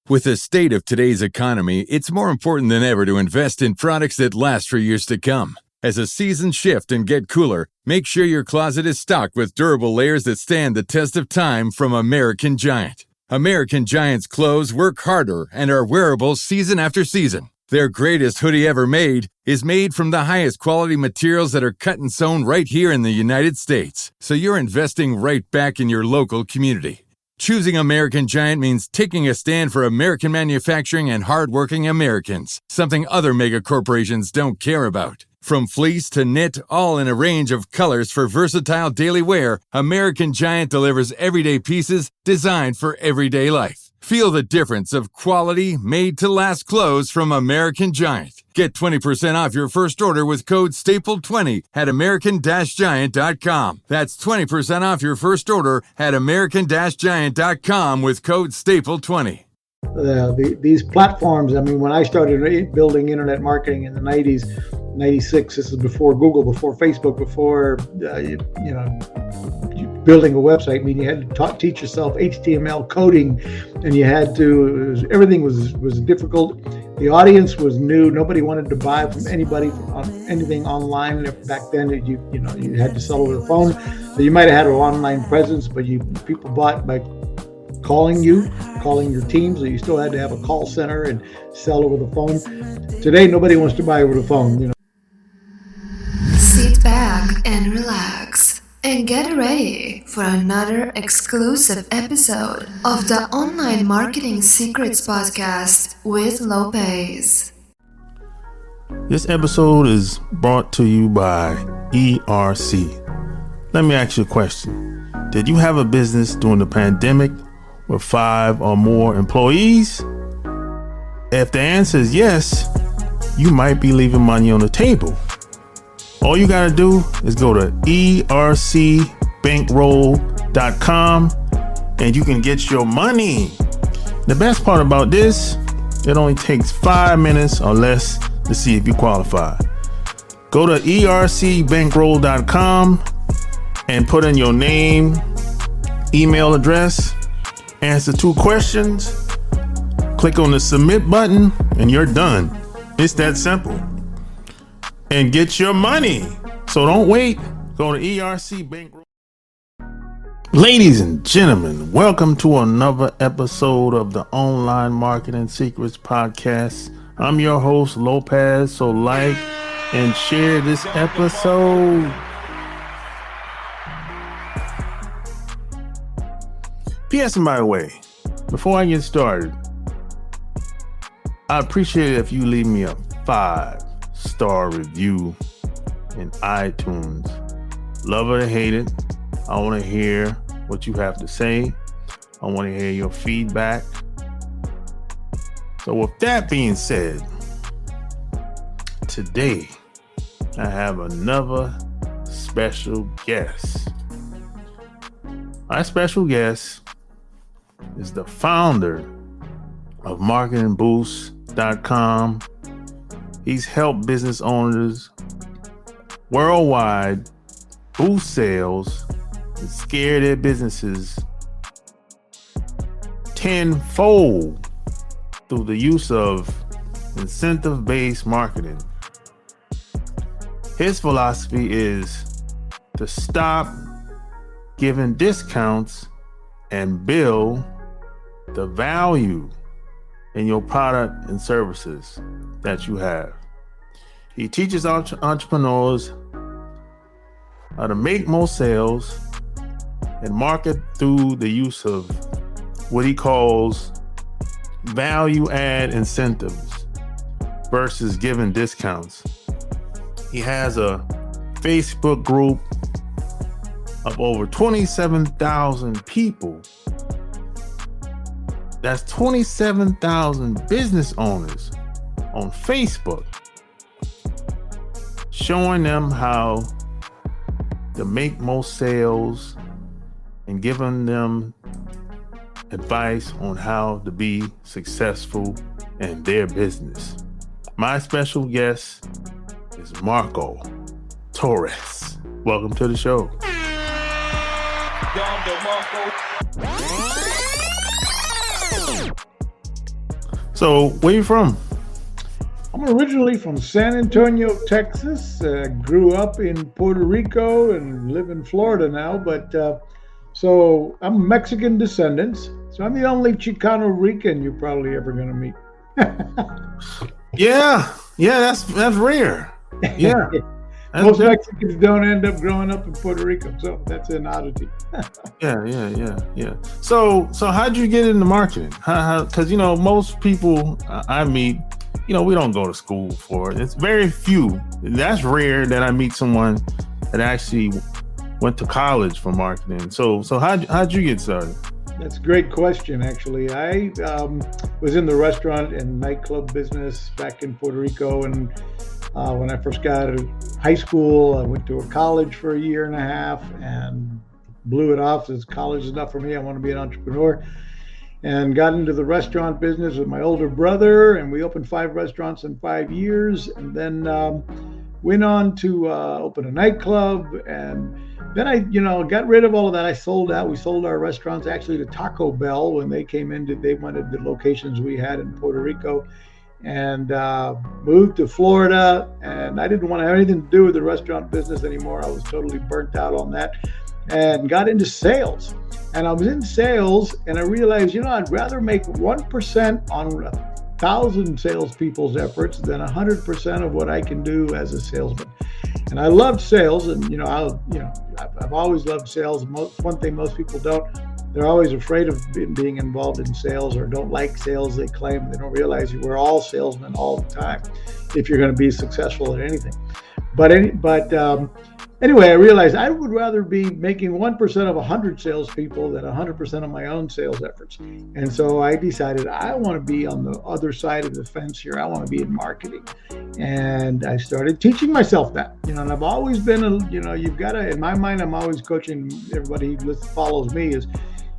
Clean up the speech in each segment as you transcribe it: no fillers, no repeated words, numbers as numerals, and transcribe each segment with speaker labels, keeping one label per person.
Speaker 1: With the state of today's economy, it's more important than ever to invest in products that last for years to come. As the seasons shift and get cooler, make sure your closet is stocked with durable layers that stand the test of time from American Giant. American Giant's clothes work harder and are wearable season after season. Their greatest hoodie ever made is made from the highest quality materials that are cut and sewn right here in the United States. So you're investing right back in your local community. Choosing American Giant means taking a stand for American manufacturing and hardworking Americans, something other mega corporations don't care about. From fleece to knit, all in a range of colors for versatile daily wear, American Giant delivers everyday pieces designed for everyday life. Feel the difference of quality, made-to-last clothes from American Giant. Get 20% off your first order with code STAPLE20 at american-giant.com. That's 20% off your first order at american-giant.com with code STAPLE20.
Speaker 2: These platforms, I mean, when I started building internet marketing in the 90s, 96, this is before Google, before Facebook, before, building a website. I mean, you had to teach yourself HTML coding, and you had to, everything was difficult. The audience was new. Nobody wanted to buy from anybody on anything online. Back then, you had to sell over the phone. So you might have had an online presence, but people bought by calling your team, so you still had to have a call center and sell over the phone. Today, nobody wants to buy over the phone.
Speaker 3: Sit back and relax and get ready for another exclusive episode of the Online Marketing Secrets Podcast with Lopez.
Speaker 4: This episode is brought to you by ERC. Let me ask you a question. Did you have a business during the pandemic with 5 or more employees? If the answer is yes, you might be leaving money on the table. All you gotta do is go to ercbankroll.com and you can get your money. The best part about this, it only takes 5 minutes or less to see if you qualify. Go to ercbankroll.com and put in your name, email address, answer 2 questions, click on the submit button, and you're done. It's that simple. And get your money. So don't wait. Go to ERC Bankroll. Ladies and gentlemen, welcome to another episode of the Online Marketing Secrets Podcast. I'm your host, Lopez. So like and share this episode. P.S. and by the way, before I get started, I appreciate it if you leave me a 5-star review in iTunes. Love it or hate it, I want to hear what you have to say. I want to hear your feedback. So with that being said, today I have another special guest. My special guest is the founder of marketingboost.com. He's helped business owners worldwide boost sales and scare their businesses tenfold through the use of incentive-based marketing. His philosophy is to stop giving discounts and build the value in your product and services that you have. He teaches entrepreneurs how to make more sales and market through the use of what he calls value add incentives versus giving discounts. He has a Facebook group of over 27,000 people. That's 27,000 business owners on Facebook, showing them how to make more sales and giving them advice on how to be successful in their business. My special guest is Marco Torres. Welcome to the show. So where you from?
Speaker 2: I'm originally from San Antonio, Texas. Grew up in Puerto Rico and live in Florida now. But so I'm Mexican descendants. So I'm the only Chicano Rican you're probably ever going to meet.
Speaker 4: Yeah, that's rare. Yeah.
Speaker 2: Most Mexicans don't end up growing up in Puerto Rico, so that's an oddity.
Speaker 4: Yeah. So how'd you get into marketing? Because most people I meet, we don't go to school for it. It's very few. That's rare that I meet someone that actually went to college for marketing. So how'd you get started?
Speaker 2: That's a great question, actually. I was in the restaurant and nightclub business back in Puerto Rico, and when I first got out of high school, I went to a college for a year and a half and blew it off. As college is not for me, I want to be an entrepreneur. And got into the restaurant business with my older brother, and we opened 5 restaurants in 5 years, and then went on to open a nightclub. And then I got rid of all of that. I sold out. We sold our restaurants actually to Taco Bell when they came in. They wanted the locations we had in Puerto Rico, and moved to Florida. And I didn't want to have anything to do with the restaurant business anymore. I was totally burnt out on that, and got into sales. And I was in sales, and I realized, I'd rather make 1% on 1,000 salespeople's efforts than 100% of what I can do as a salesman. And I loved sales, and I've always loved sales. One thing most people don't, they're always afraid of being involved in sales, or don't like sales. They claim they don't realize we're all salesmen all the time if you're going to be successful at anything. Anyway, I realized I would rather be making 1% of 100 salespeople than 100% of my own sales efforts. And so I decided I want to be on the other side of the fence here. I want to be in marketing. And I started teaching myself that, and I've always been, you've got to, in my mind, I'm always coaching everybody who follows me is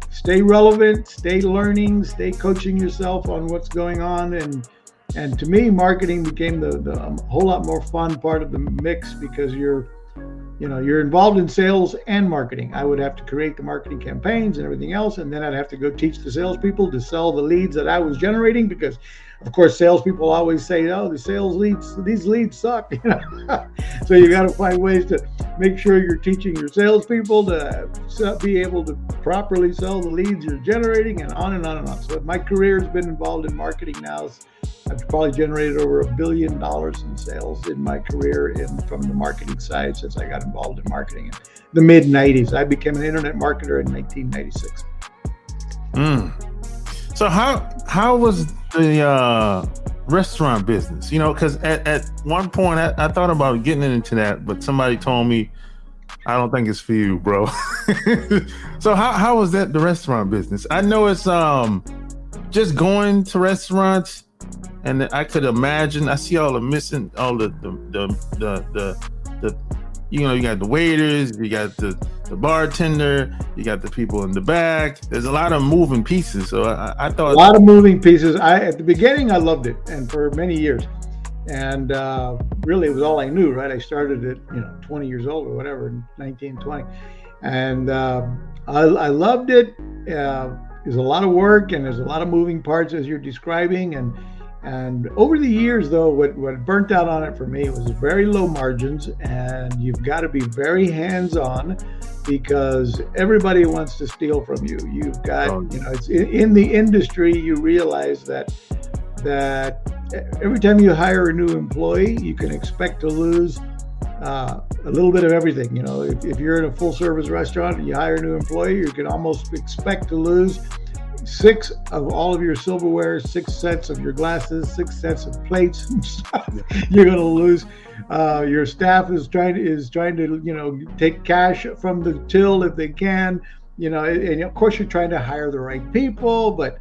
Speaker 2: stay relevant, stay learning, stay coaching yourself on what's going on. And to me, marketing became the whole lot more fun part of the mix, because you're involved in sales and marketing. I would have to create the marketing campaigns and everything else, and then I'd have to go teach the salespeople to sell the leads that I was generating, because, of course, salespeople always say, "Oh, these leads suck." So you got to find ways to make sure you're teaching your salespeople to be able to properly sell the leads you're generating, and on and on and on. So my career has been involved in marketing now. I've probably generated over $1 billion in sales in my career from the marketing side since I got involved in marketing in the mid-'90s. I became an internet marketer in 1996.
Speaker 4: So how was the restaurant business? Because at one point I thought about getting into that, but somebody told me, I don't think it's for you, bro. So how was that, the restaurant business? I know it's just going to restaurants. And I could imagine, I see all the missing, all the you got the waiters, you got the bartender, you got the people in the back. There's a lot of moving pieces. So I thought.
Speaker 2: A lot of moving pieces. At the beginning, I loved it. And for many years. And really, it was all I knew, right? I started at, 20 years old or whatever, 19, 20. And I loved it. There's a lot of work, and there's a lot of moving parts, as you're describing. And over the years, though, what burnt out on it for me was very low margins, and you've got to be very hands-on, because everybody wants to steal from you. You've got, it's in the industry, you realize that every time you hire a new employee, you can expect to lose a little bit of everything. If you're in a full-service restaurant and you hire a new employee, you can almost expect to lose 6 of all of your silverware, 6 sets of your glasses, 6 sets of plates. You're going to lose. Your staff is trying to take cash from the till if they can. And of course you're trying to hire the right people, but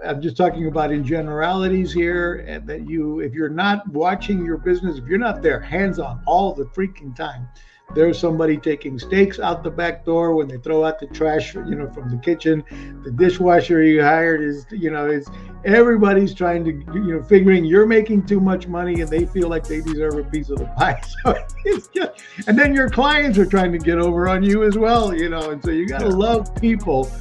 Speaker 2: I'm just talking about in generalities here, and that if you're not watching your business, if you're not there hands-on all the freaking time, there's somebody taking steaks out the back door when they throw out the trash, from the kitchen. The dishwasher you hired is everybody's trying to, figuring you're making too much money and they feel like they deserve a piece of the pie. So it's just, and then your clients are trying to get over on you as well, and so you got to love people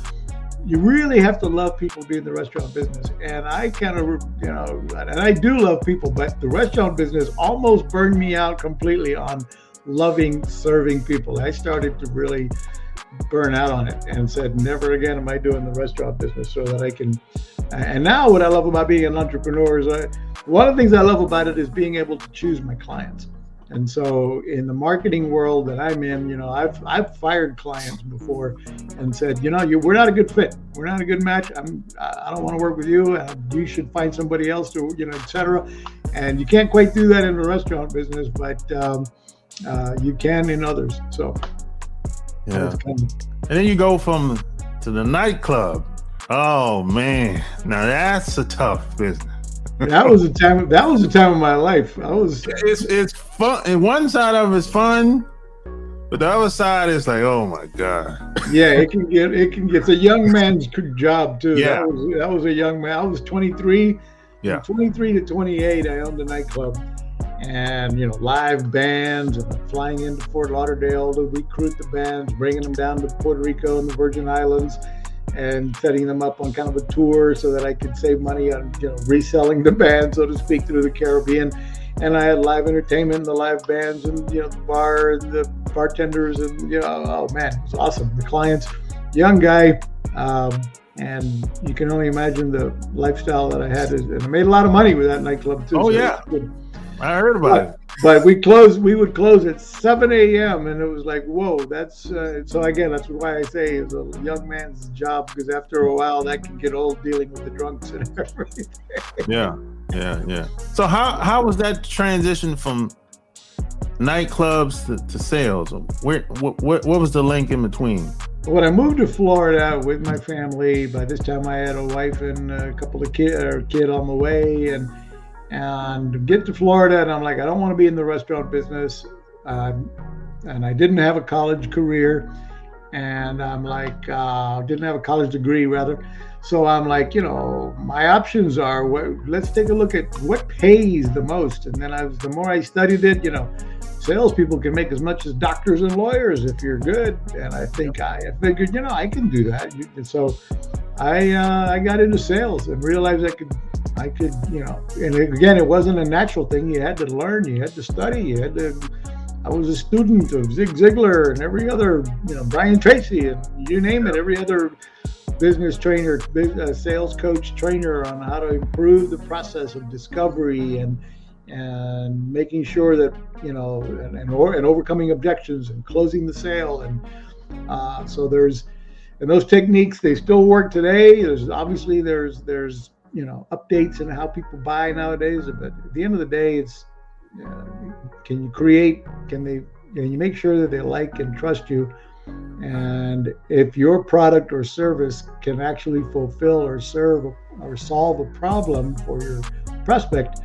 Speaker 2: you really have to love people to be in the restaurant business. And I kind of, and I do love people, but the restaurant business almost burned me out completely on loving serving people. I started to really burn out on it and said, never again am I doing the restaurant business, so that I can. And now what I love about being an entrepreneur is one of the things I love about it is being able to choose my clients. And so in the marketing world that I'm in, I've fired clients before and said, we're not a good fit. We're not a good match. I don't want to work with you. You should find somebody else to, et cetera. And you can't quite do that in the restaurant business, but you can in others. So
Speaker 4: yeah. And then you go to the nightclub. Oh man, now that's a tough business.
Speaker 2: That was a time of my life.
Speaker 4: It's fun. And one side of it's fun, but the other side is like, oh my God.
Speaker 2: Yeah, it can get. It's a young man's job too.
Speaker 4: Yeah.
Speaker 2: That was a young man. I was 23.
Speaker 4: Yeah.
Speaker 2: From 23 to 28, I owned a nightclub, and live bands, and flying into Fort Lauderdale to recruit the bands, bringing them down to Puerto Rico and the Virgin Islands, and setting them up on kind of a tour so that I could save money on reselling the band, so to speak, through the Caribbean. And I had live entertainment, the live bands, and the bar, and the bartenders, and oh man, it was awesome. The clients, young guy, and you can only imagine the lifestyle that I had. And I made a lot of money with that nightclub too.
Speaker 4: Oh yeah, I heard about it.
Speaker 2: But we would close at 7 a.m. and it was like, whoa, that's so again, that's why I say it's a young man's job, because after a while that can get old, dealing with the drunks and everything. Yeah.
Speaker 4: So how was that transition from nightclubs to sales? What was the link in between?
Speaker 2: When I moved to Florida with my family, by this time I had a wife and a couple of kid on the way, and get to Florida, and I'm like, I don't want to be in the restaurant business, and I didn't have a college career, and I'm like, didn't have a college degree rather, so I'm like, my options are, let's take a look at what pays the most. And then the more I studied it, salespeople can make as much as doctors and lawyers if you're good, and I figured, I can do that. And so I got into sales and realized I could, and again, it wasn't a natural thing. You had to learn, you had to study, I was a student of Zig Ziglar and every other, Brian Tracy, and you name it, every other business trainer, sales coach trainer on how to improve the process of discovery and making sure that, and overcoming objections and closing the sale. And so and those techniques, they still work today. There's updates in how people buy nowadays, but at the end of the day, it's can you make sure that they like and trust you, and if your product or service can actually fulfill or serve or solve a problem for your prospect,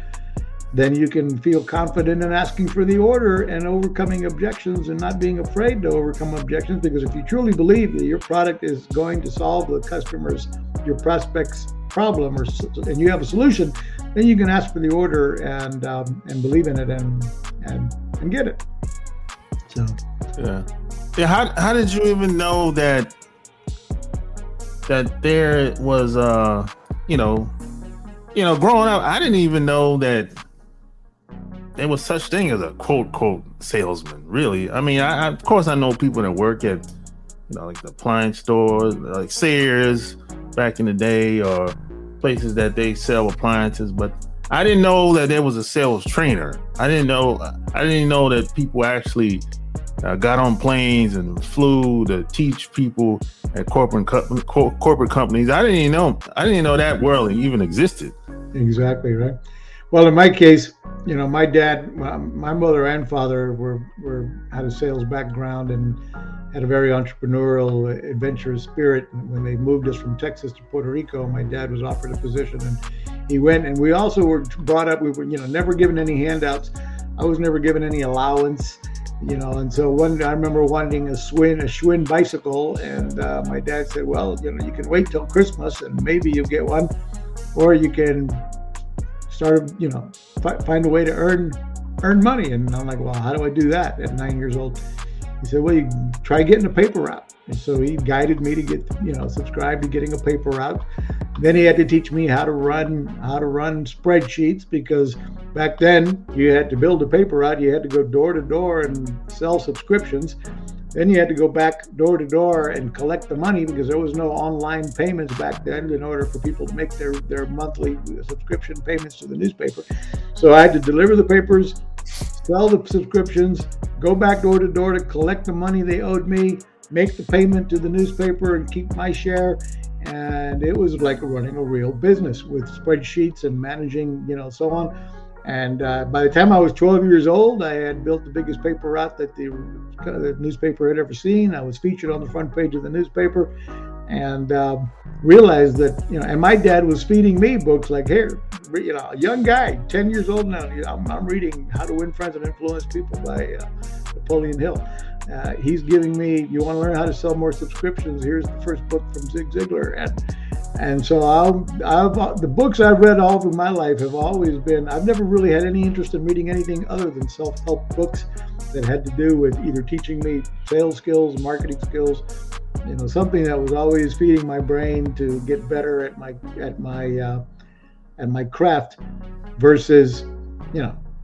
Speaker 2: then you can feel confident in asking for the order and overcoming objections and not being afraid to overcome objections. Because if you truly believe that your product is going to solve your prospect's problem, and you have a solution, then you can ask for the order and believe in it and get it. So
Speaker 4: yeah. How did you even know that there was growing up, I didn't even know that there was such thing as a quote salesman, really. I mean, I of course I know people that work at like the appliance stores, like Sears back in the day, or places that they sell appliances, but I didn't know that there was a sales trainer. I didn't know that people actually got on planes and flew to teach people at corporate companies. I didn't even know that world even existed.
Speaker 2: Exactly right. Well, in my case, my dad, my mother and father had a sales background and had a very entrepreneurial, adventurous spirit. And when they moved us from Texas to Puerto Rico, my dad was offered a position, and he went. And we also were brought up. We were, never given any handouts. I was never given any allowance, And so I remember wanting a Schwinn bicycle, and my dad said, "Well, you can wait till Christmas, and maybe you'll get one, or you can start, find a way to earn money." And I'm like, "Well, how do I do that at 9 years old?" He said, well, you try getting a paper route. And so he guided me to get, subscribe to getting a paper route. Then he had to teach me how to run spreadsheets, because back then you had to build a paper route. You had to go door to door and sell subscriptions. Then you had to go back door to door and collect the money, because there was no online payments back then in order for people to make their monthly subscription payments to the newspaper. So I had to deliver the papers, sell the subscriptions, go back door to door to collect the money they owed me, make the payment to the newspaper and keep my share. And it was like running a real business with spreadsheets and managing, so on. And by the time I was 12 years old, I had built the biggest paper route that the newspaper had ever seen. I was featured on the front page of the newspaper, and realized that, and my dad was feeding me books like, here, a young guy, 10 years old now, I'm reading How to Win Friends and Influence People by Napoleon Hill. He's giving me, you want to learn how to sell more subscriptions? Here's the first book from Zig Ziglar. And so the books I've read all through my life have always been, I've never really had any interest in reading anything other than self-help books that had to do with either teaching me sales skills, marketing skills, something that was always feeding my brain to get better at my craft, versus,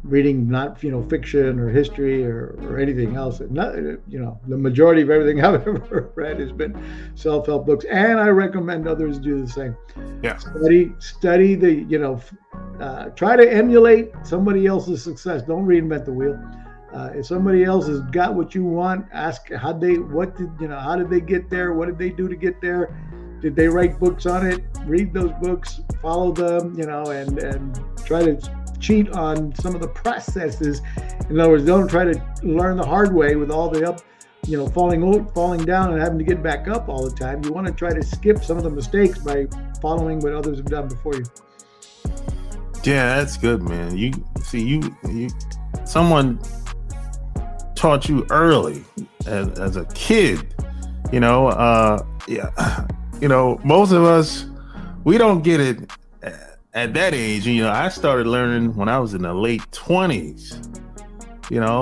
Speaker 2: reading not fiction or history or anything else. Not, the majority of everything I've ever read has been self-help books, and I recommend others do the same.
Speaker 4: Yeah.
Speaker 2: Study the try to emulate somebody else's success. Don't reinvent the wheel. If somebody else has got what you want, ask how did they get there? What did they do to get there? Did they write books on it? Read those books, follow them, and try to cheat on some of the processes. In other words, don't try to learn the hard way with all the falling down and having to get back up all the time. You want to try to skip some of the mistakes by following what others have done before you.
Speaker 4: Yeah, that's good, man. Someone taught you early as a kid, most of us, we don't get it at that age. I started learning when I was in the late 20s,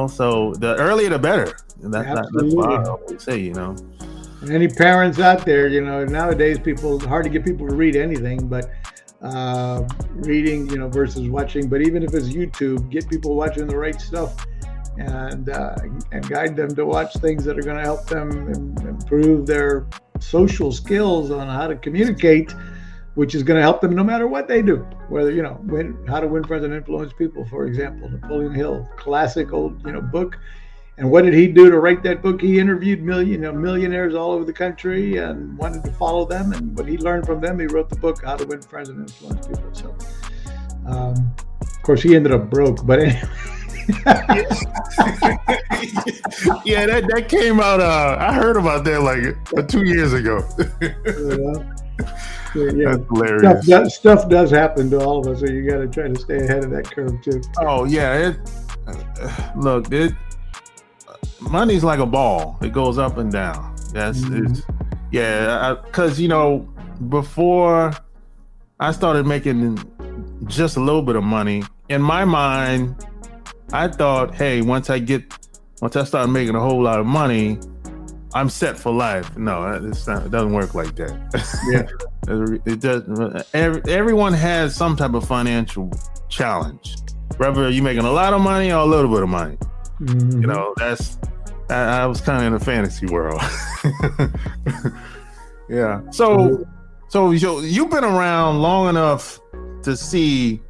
Speaker 4: so the earlier the better. That's what I always say,
Speaker 2: And any parents out there, nowadays it's hard to get people to read anything, but reading, versus watching. But even if it's YouTube, get people watching the right stuff, and guide them to watch things that are going to help them improve their social skills on how to communicate, which is going to help them no matter what they do. Whether, How to Win Friends and Influence People, for example, Napoleon Hill, classic old, book. And what did he do to write that book? He interviewed millionaires all over the country and wanted to follow them. And what he learned from them, he wrote the book, How to Win Friends and Influence People. So, of course, he ended up broke, but anyway.
Speaker 4: Yeah, that came out. I heard about that like 2 years ago.
Speaker 2: Yeah.
Speaker 4: That's hilarious.
Speaker 2: Stuff does happen to all of us, so you got to try to stay ahead of that curve too.
Speaker 4: Oh yeah, money's like a ball. It goes up and down. That's because before I started making just a little bit of money, in my mind, I thought, hey, once I start making a whole lot of money, I'm set for life. No, it doesn't work like that.
Speaker 2: Yeah.
Speaker 4: It doesn't. Everyone has some type of financial challenge, whether you're making a lot of money or a little bit of money. Mm-hmm. I was kind of in a fantasy world. Yeah. So you've been around long enough to see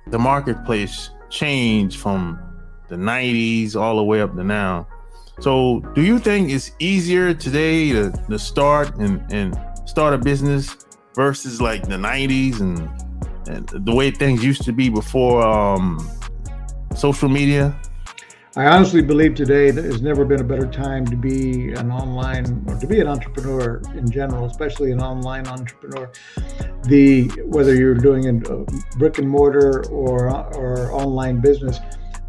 Speaker 4: the marketplace change from the 90s all the way up to now. So do you think it's easier today to start and start a business versus like the 90s and the way things used to be before social media?
Speaker 2: I honestly believe today there's never been a better time to be an online or to be an entrepreneur in general, especially an online entrepreneur. Whether you're doing a brick and mortar or online business,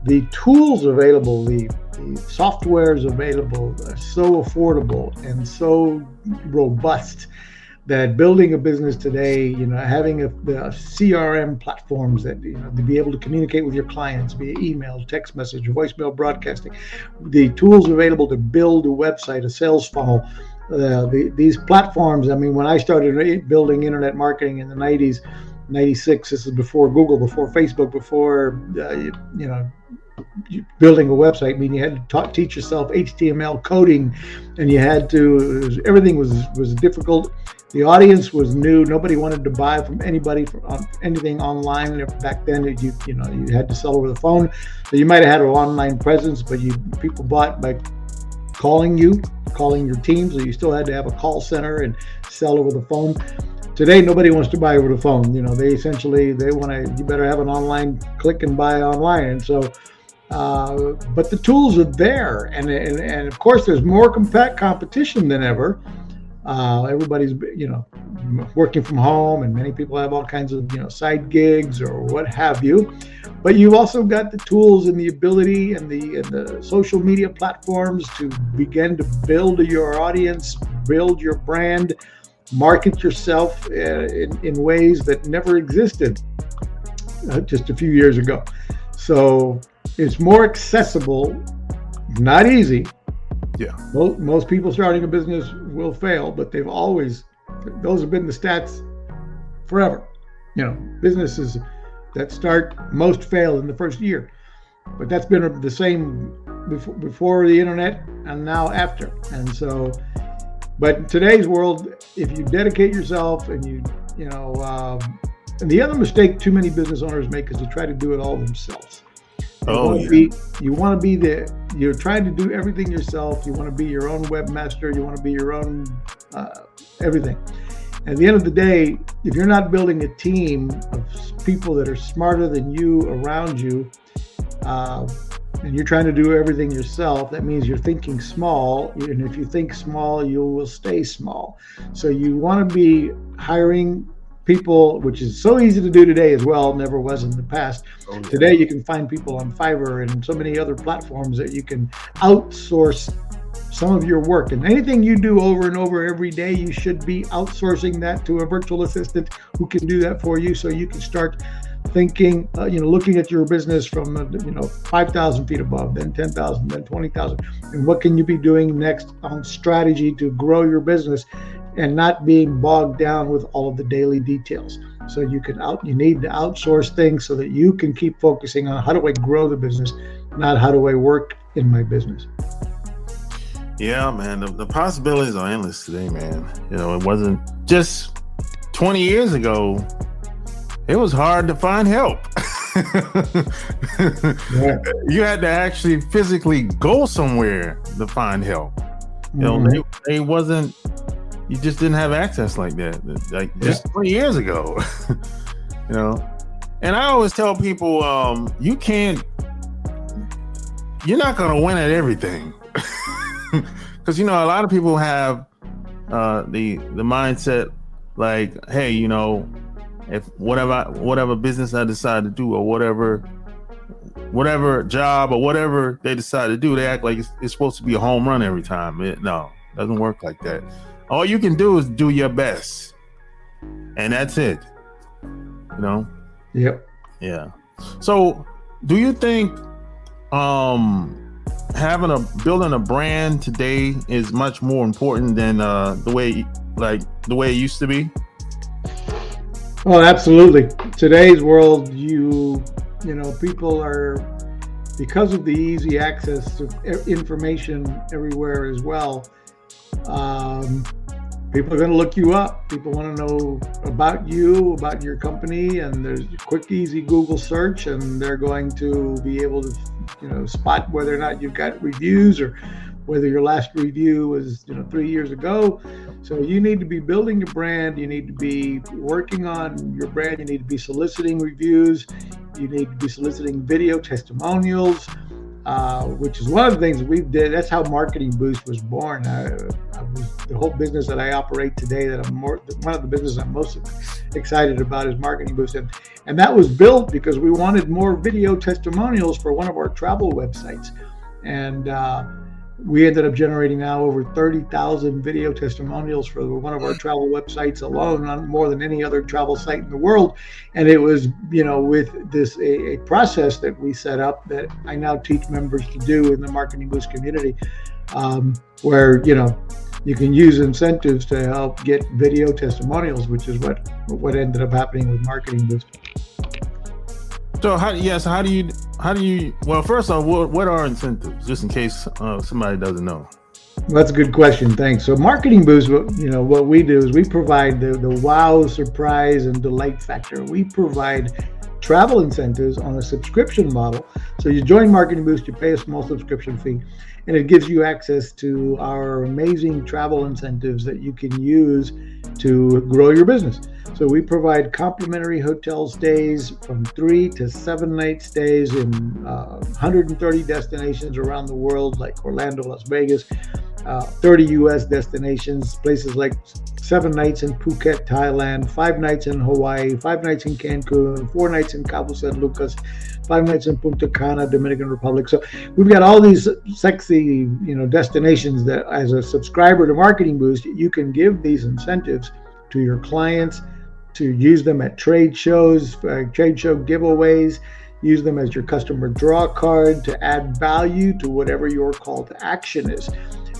Speaker 2: the tools available, the softwares available are so affordable and so robust that building a business today, having the CRM platforms that, to be able to communicate with your clients via email, text message, voicemail broadcasting, the tools available to build a website, a sales funnel, these platforms. I mean, when I started building internet marketing in the 90s, 96, this is before Google, before Facebook, before, building a website. I mean, you had to teach yourself HTML coding, and you had to, everything was difficult. The audience was new. Nobody wanted to buy from anybody on anything online. Back then, you had to sell over the phone. So you might have had an online presence, but people bought by calling your team. So you still had to have a call center and sell over the phone. Today, nobody wants to buy over the phone. They want to, you better have an online, click and buy online. And so, but the tools are there. And of course, there's more competition than ever. Everybody's, working from home, and many people have all kinds of, side gigs or what have you. But you've also got the tools and the ability and the social media platforms to begin to build your audience, build your brand, market yourself in ways that never existed just a few years ago. So it's more accessible, not easy.
Speaker 4: Yeah.
Speaker 2: Most people starting a business will fail, but those have been the stats forever. Businesses that start, most fail in the first year. But that's been the same before the internet and now after. And so, but in today's world, if you dedicate yourself and and the other mistake too many business owners make is to try to do it all themselves. You're trying to do everything yourself. You want to be your own webmaster. You want to be your own everything. At the end of the day, if you're not building a team of people that are smarter than you around you, and you're trying to do everything yourself, that means you're thinking small. And if you think small, you will stay small. So you want to be hiring people, which is so easy to do today as well, never was in the past. Oh, yeah. Today you can find people on Fiverr and so many other platforms that you can outsource some of your work. And anything you do over and over every day, you should be outsourcing that to a virtual assistant who can do that for you, so you can start thinking, looking at your business from 5,000 feet above, then 10,000, then 20,000, and what can you be doing next on strategy to grow your business, and not being bogged down with all of the daily details. So you need to outsource things so that you can keep focusing on how do I grow the business, not how do I work in my business.
Speaker 4: Yeah, man, the possibilities are endless today, man. It wasn't just 20 years ago. It was hard to find help. Yeah. You had to actually physically go somewhere to find help. They wasn't. You just didn't have access like that, just 20 years ago, And I always tell people, you're not going to win at everything. Because, a lot of people have the mindset like, hey, if whatever business I decide to do, or whatever job or whatever they decide to do, they act like it's supposed to be a home run every time. No, it doesn't work like that. All you can do is do your best, and that's it.
Speaker 2: Yep.
Speaker 4: Yeah. So, do you think building a brand today is much more important than the way it used to be?
Speaker 2: Oh, absolutely. Today's world, people are, because of the easy access to information everywhere as well. People are going to look you up. People want to know about you, about your company, and there's a quick, easy Google search, and they're going to be able to, spot whether or not you've got reviews, or whether your last review was, 3 years ago. So you need to be building your brand. You need to be working on your brand. You need to be soliciting reviews. You need to be soliciting video testimonials. Which is one of the things that we did. That's how Marketing Boost was born. The whole business that I operate today, one of the businesses I'm most excited about is Marketing Boost. And that was built because we wanted more video testimonials for one of our travel websites. And We ended up generating now over 30,000 video testimonials for one of our travel websites alone, on more than any other travel site in the world. And it was, with this a process that we set up that I now teach members to do in the Marketing Boost community, where you can use incentives to help get video testimonials, which is what ended up happening with Marketing Boost.
Speaker 4: So how do you? Well, first off, what are incentives? Just in case somebody doesn't know.
Speaker 2: Well, that's a good question. Thanks. So Marketing Boost, what we do is we provide the wow, surprise, and delight factor. We provide travel incentives on a subscription model. So you join Marketing Boost, you pay a small subscription fee, and it gives you access to our amazing travel incentives that you can use to grow your business. So we provide complimentary hotel stays from 3 to 7 night stays in 130 destinations around the world, like Orlando, Las Vegas, 30 U.S. destinations, places like 7 nights in Phuket, Thailand, 5 nights in Hawaii, 5 nights in Cancun, 4 nights in Cabo San Lucas, 5 nights in Punta Cana, Dominican Republic. So we've got all these sexy, destinations that, as a subscriber to Marketing Boost, you can give these incentives to your clients to use them at trade shows, trade show giveaways, use them as your customer draw card to add value to whatever your call to action is.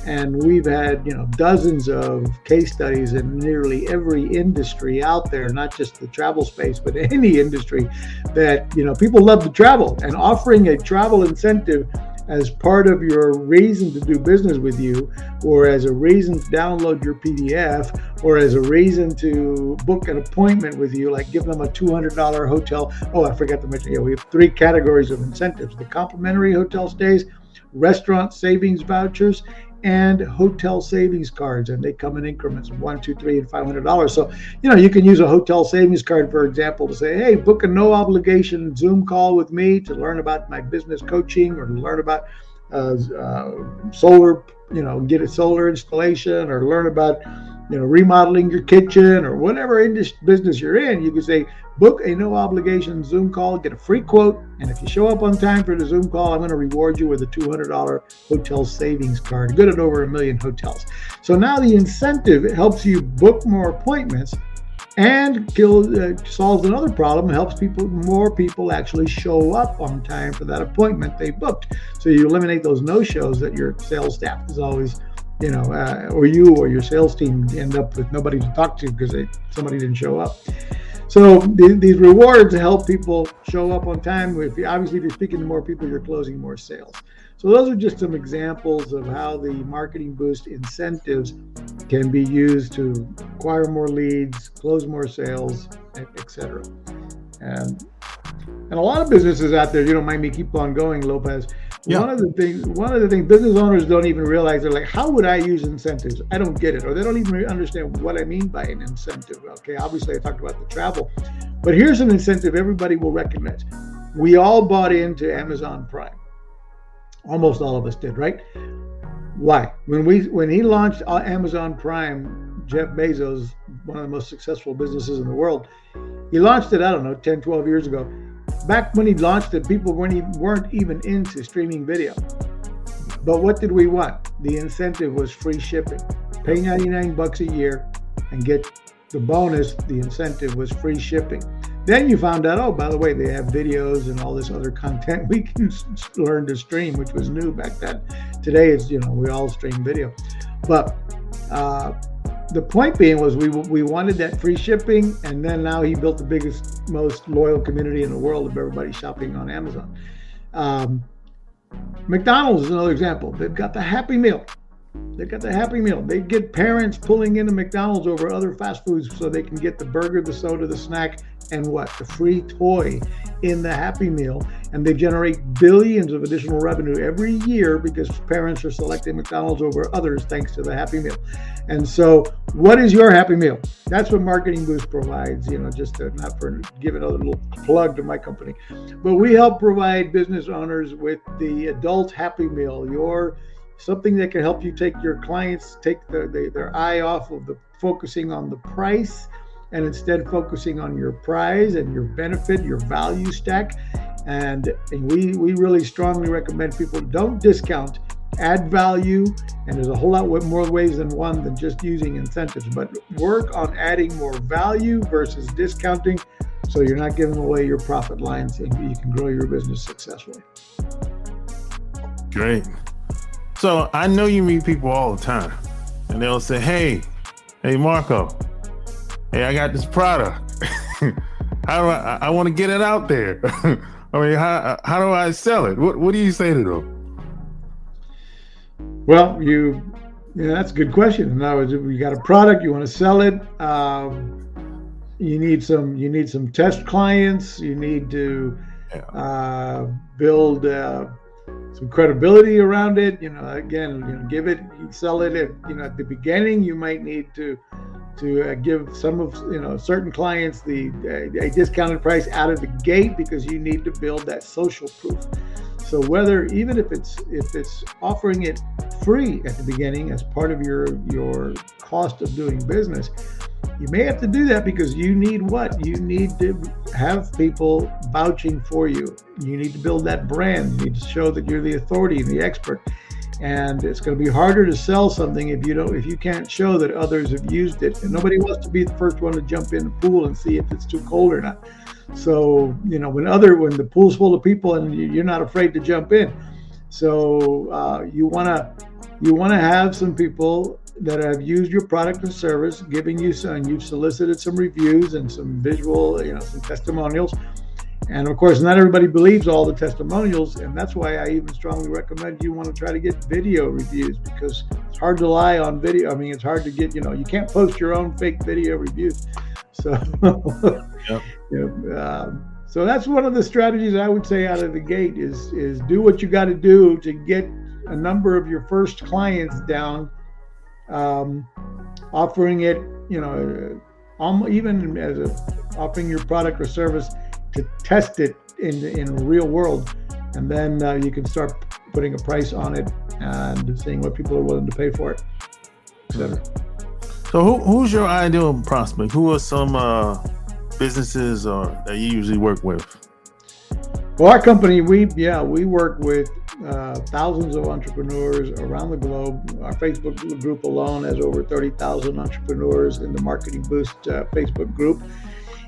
Speaker 2: And we've had, dozens of case studies in nearly every industry out there, not just the travel space, but any industry that, people love to travel, and offering a travel incentive as part of your reason to do business with you, or as a reason to download your PDF, or as a reason to book an appointment with you, like give them a $200 hotel. Oh, I forgot to mention, we have 3 categories of incentives: the complimentary hotel stays, restaurant savings vouchers, and hotel savings cards, and they come in increments of $1, $2, $3, and $500. So, you can use a hotel savings card, for example, to say, hey, book a no obligation Zoom call with me to learn about my business coaching, or to learn about solar, get a solar installation, or learn about, remodeling your kitchen, or whatever business you're in. You can say, book a no obligation Zoom call, get a free quote, and if you show up on time for the Zoom call, I'm going to reward you with a $200 hotel savings card, good at over 1 million hotels. So now the incentive helps you book more appointments, and solves another problem, helps more people actually show up on time for that appointment they booked. So you eliminate those no-shows that your sales staff is always, or you or your sales team end up with nobody to talk to because somebody didn't show up. So these rewards help people show up on time. If you're speaking to more people, you're closing more sales. So those are just some examples of how the Marketing Boost incentives can be used to acquire more leads, close more sales, etc. And a lot of businesses out there, you don't mind me keep on going, Lopez. Yeah. One of the things business owners don't even realize, they're like, how would I use incentives? I don't get it. Or they don't even understand what I mean by an incentive. Okay, obviously I talked about the travel, but here's an incentive everybody will recognize. We all bought into Amazon Prime. Almost all of us did, right? Why? When he launched Amazon Prime, Jeff Bezos, one of the most successful businesses in the world, he launched it, 10, 12 years ago. Back when he launched it, people weren't even into streaming video. But what did we want? The incentive was free shipping. Pay $99 a year and get the bonus. The incentive was free shipping. Then you found out, oh, by the way, they have videos and all this other content we can learn to stream, which was new back then. Today, it's, we all stream video. But the point being was we wanted that free shipping, and then now he built the biggest, most loyal community in the world of everybody shopping on Amazon. McDonald's is another example. They've got the Happy Meal. They get parents pulling into McDonald's over other fast foods so they can get the burger, the soda, the snack, and the free toy in the Happy Meal. And they generate billions of additional revenue every year because parents are selecting McDonald's over others thanks to the Happy Meal. And so what is your Happy Meal? That's what Marketing Boost provides, just to, not for giving a little plug to my company, but we help provide business owners with the adult Happy Meal, something that can help you take your clients, take their eye off of focusing on the price, and instead focusing on your prize and your benefit, your value stack. And we really strongly recommend people don't discount add value, and there's a whole lot more ways than one than just using incentives. But work on adding more value versus discounting, so you're not giving away your profit lines and you can grow your business successfully.
Speaker 4: Great. So I know you meet people all the time, and they'll say, hey Marco, hey, I got this product. How do I want to get it out there? I mean, how do I sell it? What do you say to them?
Speaker 2: Well, that's a good question. In other words, if you got a product, you want to sell it. You need some test clients. You need to build some credibility around it. Give it, sell it. At the beginning, you might need to give some of certain clients a discounted price out of the gate, because you need to build that social proof. So even if it's offering it free at the beginning as part of your cost of doing business, you may have to do that because you need to have people vouching for you. You need to build that brand. You need to show that you're the authority and the expert. And it's going to be harder to sell something if you can't show that others have used it. And nobody wants to be the first one to jump in the pool and see if it's too cold or not. So when the pool's full of people and you're not afraid to jump in. So you want to have some people that have used your product or service, giving you some. You've solicited some reviews and some visual, some testimonials. And of course, not everybody believes all the testimonials, and that's why I even strongly recommend you want to try to get video reviews, because it's hard to rely on video. I mean, it's hard to get, you can't post your own fake video reviews. So, so that's one of the strategies I would say out of the gate is do what you got to do to get a number of your first clients down, offering it, even as offering your product or service to test it in the real world, and then you can start putting a price on it and seeing what people are willing to pay for it, etc.
Speaker 4: So who's your ideal prospect? Who are some businesses that you usually work with?
Speaker 2: Well, our company, we work with thousands of entrepreneurs around the globe. Our Facebook group alone has over 30,000 entrepreneurs in the Marketing Boost Facebook group.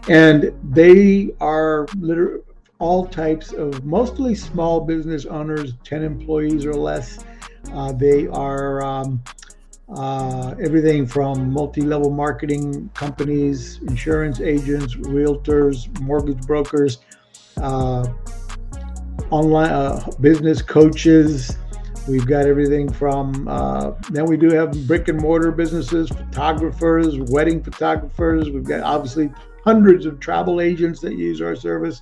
Speaker 2: And they are literally all types of, mostly small business owners, 10 employees or less. They are everything from multi-level marketing companies, insurance agents, realtors, mortgage brokers, online business coaches. We've got everything from, then we do have brick and mortar businesses, photographers, wedding photographers. We've got obviously hundreds of travel agents that use our service.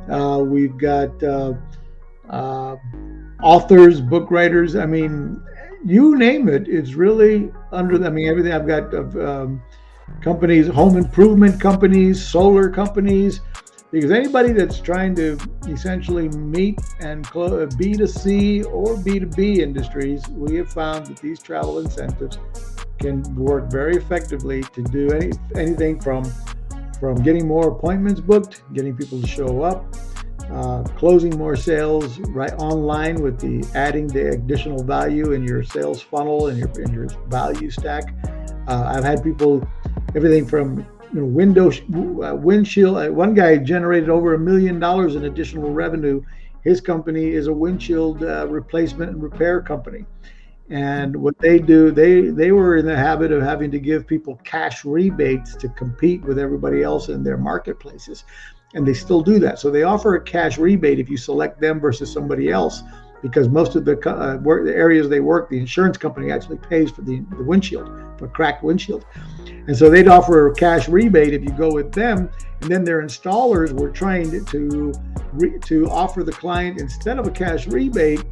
Speaker 2: We've got authors, book writers. I mean, you name it. It's really everything. I've got companies, home improvement companies, solar companies, because anybody that's trying to essentially meet and B2C or B2B industries, we have found that these travel incentives can work very effectively to do anything from getting more appointments booked, getting people to show up, closing more sales right online with adding the additional value in your sales funnel and your value stack. I've had people, everything from windshield. One guy generated over $1 million in additional revenue. His company is a windshield replacement and repair company. And what they do, they were in the habit of having to give people cash rebates to compete with everybody else in their marketplaces. And they still do that. So they offer a cash rebate if you select them versus somebody else, because most of the areas they work, the insurance company actually pays for the windshield, for cracked windshield. And so they'd offer a cash rebate if you go with them. And then their installers were trained to offer the client, instead of a cash rebate,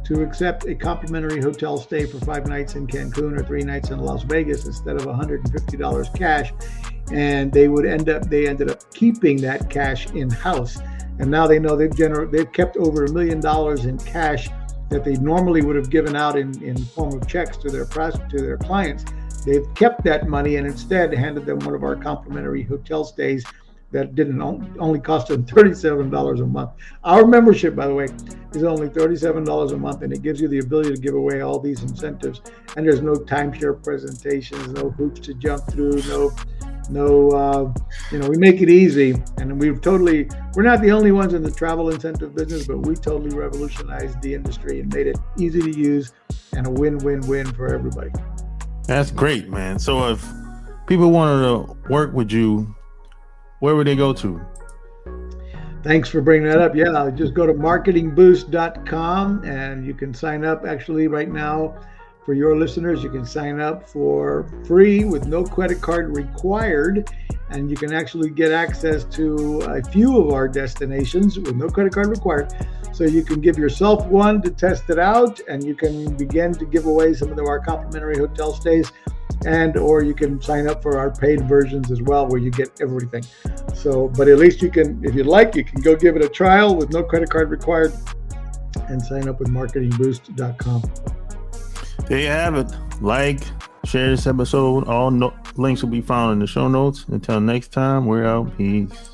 Speaker 2: to accept a complimentary hotel stay for 5 nights in Cancun or 3 nights in Las Vegas instead of $150 cash. And they ended up keeping that cash in-house. And now they know they've kept over $1 million in cash that they normally would have given out in the form of checks to their clients. They've kept that money and instead handed them one of our complimentary hotel stays that didn't only cost them $37 a month. Our membership, by the way, is only $37 a month, and it gives you the ability to give away all these incentives. And there's no timeshare presentations, no hoops to jump through, we make it easy. And we're not the only ones in the travel incentive business, but we totally revolutionized the industry and made it easy to use and a win-win-win for everybody.
Speaker 4: That's great, man. So if people wanted to work with you, where would they go to?
Speaker 2: Thanks for bringing that up. Yeah, just go to marketingboost.com and you can sign up. Actually, right now, for your listeners, you can sign up for free with no credit card required. And you can actually get access to a few of our destinations with no credit card required. So you can give yourself one to test it out, and you can begin to give away some of our complimentary hotel stays, or you can sign up for our paid versions as well, where you get everything. So, but at least you can, if you'd like, you can go give it a trial with no credit card required and sign up with marketingboost.com.
Speaker 4: There you have it. Like, share this episode. All links will be found in the show notes. Until next time, we're out. Peace.